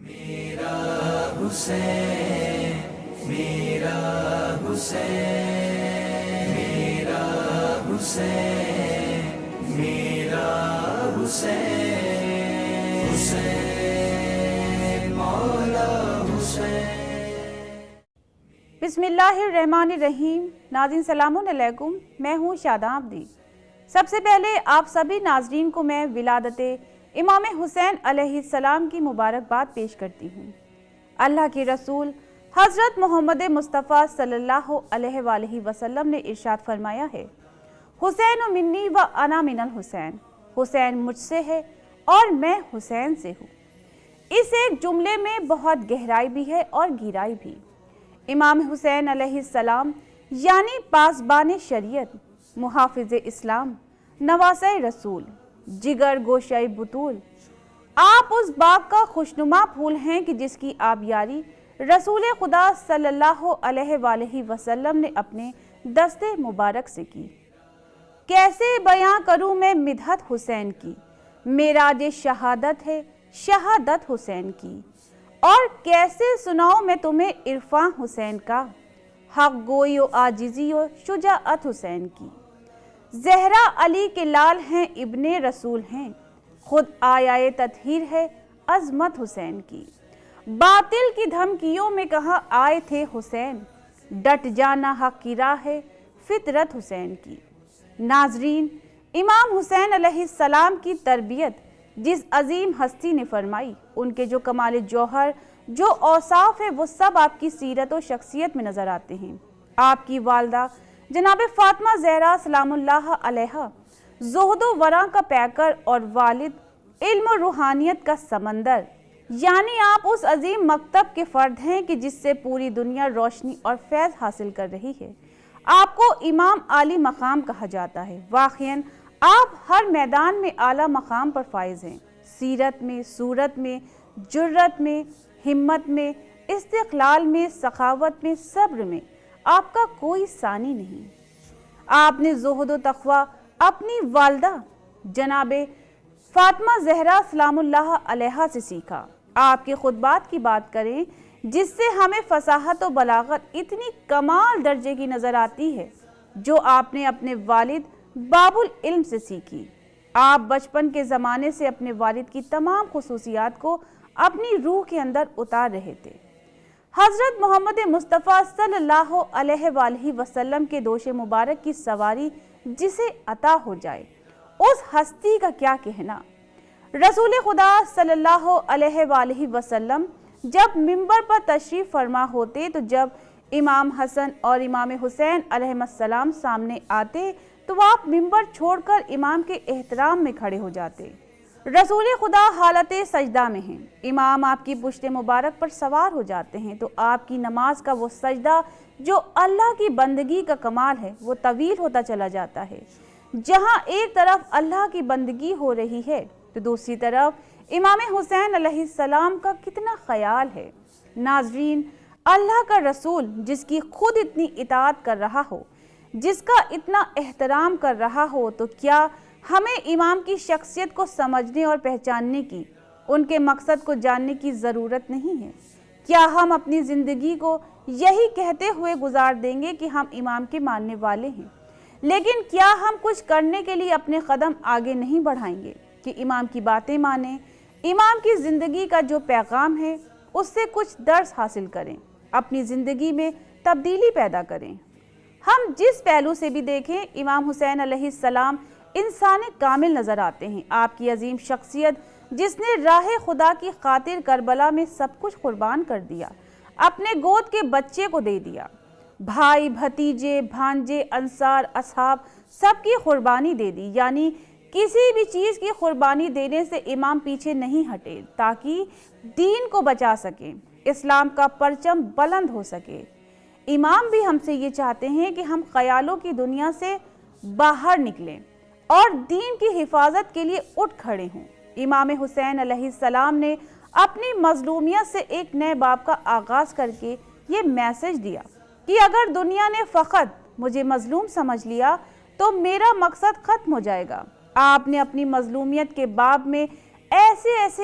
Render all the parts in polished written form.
میرا حسین میرا حسین میرا حسین میرا حسین حسین مولا حسین۔ بسم اللہ الرحمن الرحیم۔ ناظرین سلام علیکم، میں ہوں شاداں عبدی۔ سب سے پہلے آپ سبھی ناظرین کو میں ولادت امام حسین علیہ السلام کی مبارکباد پیش کرتی ہوں۔ اللہ کے رسول حضرت محمد مصطفیٰ صلی اللہ علیہ وآلہ وسلم نے ارشاد فرمایا ہے، حسین منی و انا من الحسین، حسین مجھ سے ہے اور میں حسین سے ہوں۔ اس ایک جملے میں بہت گہرائی بھی ہے اور گہرائی بھی۔ امام حسین علیہ السلام یعنی پاسبان شریعت، محافظ اسلام، نواسۂ رسول، جگر گوشۂ بطول، آپ اس باغ کا خوشنما پھول ہیں کہ جس کی آبیاری رسول خدا صلی اللہ علیہ وآلہ وسلم نے اپنے دست مبارک سے کی۔ کیسے بیاں کروں میں مدحت حسین کی، معراج شہادت ہے شہادت حسین کی، اور کیسے سناؤں میں تمہیں عرفاں حسین کا، حق گوئی و عاجزی و شجاعت حسین کی۔ زہرا علی کے لال ہیں، ابن رسول ہیں، خود آیائے تطہیر ہے عظمت حسین کی۔ باطل کی دھمکیوں میں کہاں آئے تھے حسین، ڈٹ جانا حق کی راہ ہے فطرت حسین کی۔ ناظرین، امام حسین علیہ السلام کی تربیت جس عظیم ہستی نے فرمائی، ان کے جو کمال جوہر، جو اوصاف ہے، وہ سب آپ کی سیرت و شخصیت میں نظر آتے ہیں۔ آپ کی والدہ جناب فاطمہ زہرا سلام اللہ علیہا زہد و ورع کا پیکر اور والد علم و روحانیت کا سمندر، یعنی آپ اس عظیم مکتب کے فرد ہیں کہ جس سے پوری دنیا روشنی اور فیض حاصل کر رہی ہے۔ آپ کو امام عالی مقام کہا جاتا ہے۔ واقعاً آپ ہر میدان میں اعلیٰ مقام پر فائز ہیں، سیرت میں، صورت میں، جرت میں، ہمت میں، استقلال میں، سخاوت میں، صبر میں آپ کا کوئی ثانی نہیں۔ آپ نے زہد و تقویٰ اپنی والدہ جناب فاطمہ زہرا سلام اللہ علیہا سے سیکھا۔ آپ کے خطبات کی بات کریں جس سے ہمیں فصاحت و بلاغت اتنی کمال درجے کی نظر آتی ہے، جو آپ نے اپنے والد باب العلم سے سیکھی۔ آپ بچپن کے زمانے سے اپنے والد کی تمام خصوصیات کو اپنی روح کے اندر اتار رہے تھے۔ حضرت محمد مصطفیٰ صلی اللہ علیہ وآلہ وسلم کے دوش مبارک کی سواری جسے عطا ہو جائے، اس ہستی کا کیا کہنا۔ رسول خدا صلی اللہ علیہ وآلہ وسلم جب منبر پر تشریف فرما ہوتے تو جب امام حسن اور امام حسین علیہ السلام سامنے آتے تو آپ منبر چھوڑ کر امام کے احترام میں کھڑے ہو جاتے۔ رسول خدا حالت سجدہ میں ہیں، امام آپ کی پشت مبارک پر سوار ہو جاتے ہیں تو آپ کی نماز کا وہ سجدہ جو اللہ کی بندگی کا کمال ہے وہ طویل ہوتا چلا جاتا ہے۔ جہاں ایک طرف اللہ کی بندگی ہو رہی ہے تو دوسری طرف امام حسین علیہ السلام کا کتنا خیال ہے۔ ناظرین، اللہ کا رسول جس کی خود اتنی اطاعت کر رہا ہو، جس کا اتنا احترام کر رہا ہو، تو کیا ہمیں امام کی شخصیت کو سمجھنے اور پہچاننے کی، ان کے مقصد کو جاننے کی ضرورت نہیں ہے؟ کیا ہم اپنی زندگی کو یہی کہتے ہوئے گزار دیں گے کہ ہم امام کے ماننے والے ہیں، لیکن کیا ہم کچھ کرنے کے لیے اپنے قدم آگے نہیں بڑھائیں گے کہ امام کی باتیں مانیں، امام کی زندگی کا جو پیغام ہے اس سے کچھ درس حاصل کریں، اپنی زندگی میں تبدیلی پیدا کریں؟ ہم جس پہلو سے بھی دیکھیں، امام حسین علیہ السلام انسان کامل نظر آتے ہیں۔ آپ کی عظیم شخصیت جس نے راہ خدا کی خاطر کربلا میں سب کچھ قربان کر دیا، اپنے گود کے بچے کو دے دیا، بھائی بھتیجے بھانجے انصار اصحاب سب کی قربانی دے دی، یعنی کسی بھی چیز کی قربانی دینے سے امام پیچھے نہیں ہٹے تاکہ دین کو بچا سکیں، اسلام کا پرچم بلند ہو سکے۔ امام بھی ہم سے یہ چاہتے ہیں کہ ہم خیالوں کی دنیا سے باہر نکلیں اور دین کی حفاظت کے لیے اٹھ کھڑے ہوں۔ امام حسین علیہ السلام نے اپنی مظلومیت سے ایک نئے باب کا آغاز کر کے یہ میسج دیا کہ اگر دنیا نے فقط مجھے مظلوم سمجھ لیا تو میرا مقصد ختم ہو جائے گا۔ آپ نے اپنی مظلومیت کے باب میں ایسے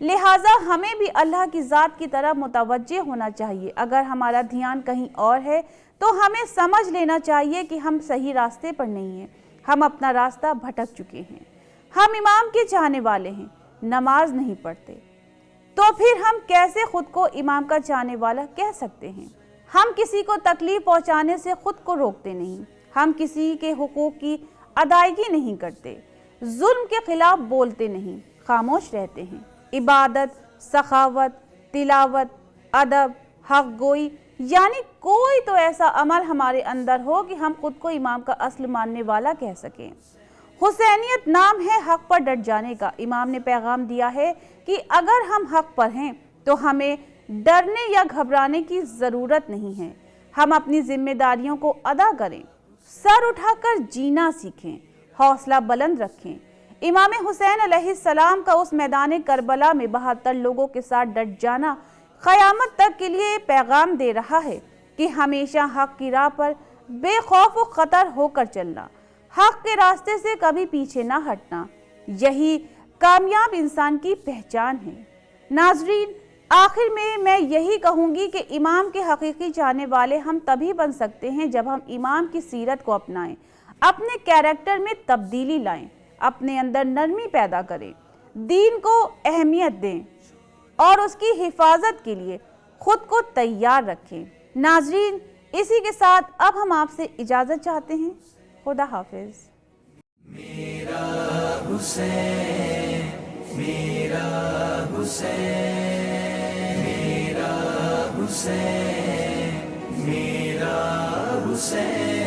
لہٰذا ہمیں بھی اللہ کی ذات کی طرف متوجہ ہونا چاہیے۔ اگر ہمارا دھیان کہیں اور ہے تو ہمیں سمجھ لینا چاہیے کہ ہم صحیح راستے پر نہیں ہیں، ہم اپنا راستہ بھٹک چکے ہیں۔ ہم امام کے چاہنے والے ہیں، نماز نہیں پڑھتے، تو پھر ہم کیسے خود کو امام کا چاہنے والا کہہ سکتے ہیں؟ ہم کسی کو تکلیف پہنچانے سے خود کو روکتے نہیں، ہم کسی کے حقوق کی ادائیگی نہیں کرتے، ظلم کے خلاف بولتے نہیں، خاموش رہتے ہیں۔ عبادت، سخاوت، تلاوت، ادب، حق گوئی، یعنی کوئی تو ایسا عمل ہمارے اندر ہو کہ ہم خود کو امام کا اصل ماننے والا کہہ سکیں۔ حسینیت نام ہے حق پر ڈٹ جانے کا۔ امام نے پیغام دیا ہے کہ اگر ہم حق پر ہیں تو ہمیں ڈرنے یا گھبرانے کی ضرورت نہیں ہے، ہم اپنی ذمہ داریوں کو ادا کریں، سر اٹھا کر جینا سیکھیں، حوصلہ بلند رکھیں۔ امام حسین علیہ السلام کا اس میدان کربلا میں 72 لوگوں کے ساتھ ڈٹ جانا قیامت تک کے لیے پیغام دے رہا ہے کہ ہمیشہ حق کی راہ پر بے خوف و خطر ہو کر چلنا، حق کے راستے سے کبھی پیچھے نہ ہٹنا، یہی کامیاب انسان کی پہچان ہے۔ ناظرین، آخر میں یہی کہوں گی کہ امام کے حقیقی چاہنے والے ہم تبھی بن سکتے ہیں جب ہم امام کی سیرت کو اپنائیں، اپنے کیریکٹر میں تبدیلی لائیں، اپنے اندر نرمی پیدا کریں، دین کو اہمیت دیں اور اس کی حفاظت کے لیے خود کو تیار رکھیں۔ ناظرین، اسی کے ساتھ اب ہم آپ سے اجازت چاہتے ہیں۔ خدا حافظ۔ میرا حسین، میرا حسین، میرا حسین، میرا حسین۔